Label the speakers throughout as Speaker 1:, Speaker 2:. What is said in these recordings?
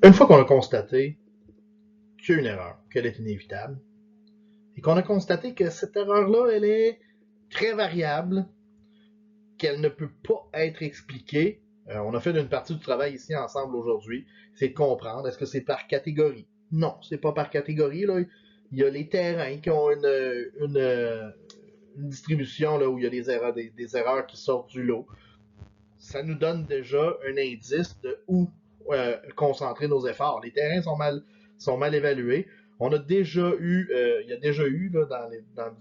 Speaker 1: Une fois qu'on a constaté qu'il y a une erreur, qu'elle est inévitable, et qu'on a constaté que cette erreur-là, elle est très variable, qu'elle ne peut pas être expliquée, on a fait une partie du travail ici ensemble aujourd'hui, c'est de comprendre, est-ce que c'est par catégorie? Non, c'est pas par catégorie. Là. Il y a les terrains qui ont une distribution là, où il y a des erreurs qui sortent du lot. Ça nous donne déjà un indice de où concentrer nos efforts. Les terrains sont mal évalués. On a déjà eu, il y a déjà eu là,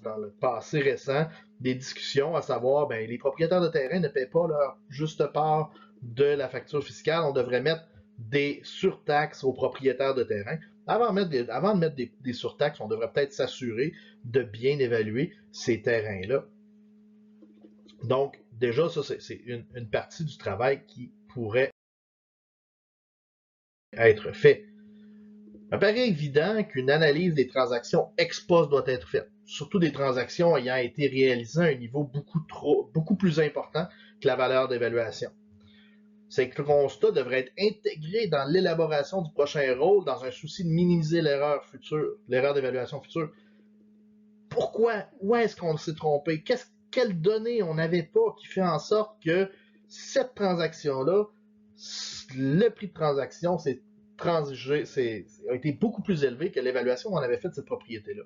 Speaker 1: dans le passé récent des discussions à savoir, ben, les propriétaires de terrain ne paient pas leur juste part de la facture fiscale. On devrait mettre des surtaxes aux propriétaires de terrain. Avant de mettre des surtaxes, on devrait peut-être s'assurer de bien évaluer ces terrains-là. Donc, déjà, ça, c'est une partie du travail qui pourrait être fait. Il paraît évident qu'une analyse des transactions ex post doit être faite, surtout des transactions ayant été réalisées à un niveau beaucoup plus important que la valeur d'évaluation. Ces constats devraient être intégrés dans l'élaboration du prochain rôle dans un souci de minimiser l'erreur d'évaluation future. Pourquoi? Où est-ce qu'on s'est trompé? Quelles données on n'avait pas qui fait en sorte que cette transaction-là, le prix de transaction a été beaucoup plus élevé que l'évaluation qu'on avait faite de cette propriété-là.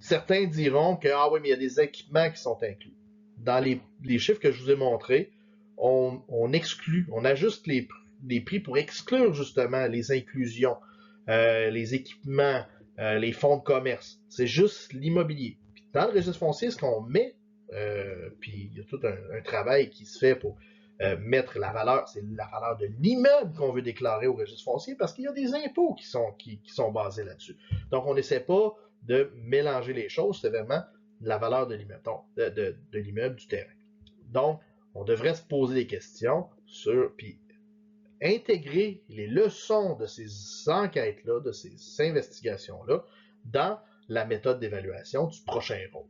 Speaker 1: Certains diront que, ah oui, mais il y a des équipements qui sont inclus. Dans les chiffres que je vous ai montrés, on exclut, on ajuste les prix pour exclure justement les inclusions, les équipements, les fonds de commerce. C'est juste l'immobilier. Puis dans le registre foncier, ce qu'on met, puis il y a tout un travail qui se fait pour mettre la valeur, c'est la valeur de l'immeuble qu'on veut déclarer au registre foncier parce qu'il y a des impôts qui sont basés là-dessus. Donc, on n'essaie pas de mélanger les choses, c'est vraiment la valeur de l'immeuble, de l'immeuble, du terrain. Donc, on devrait se poser des questions puis intégrer les leçons de ces enquêtes-là, de ces investigations-là, dans la méthode d'évaluation du prochain rôle.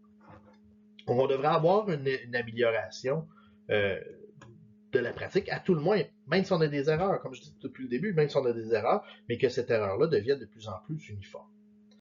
Speaker 1: On devrait avoir une amélioration de la pratique, à tout le moins, même si on a des erreurs, comme je dis depuis le début, même si on a des erreurs, mais que cette erreur-là devienne de plus en plus uniforme.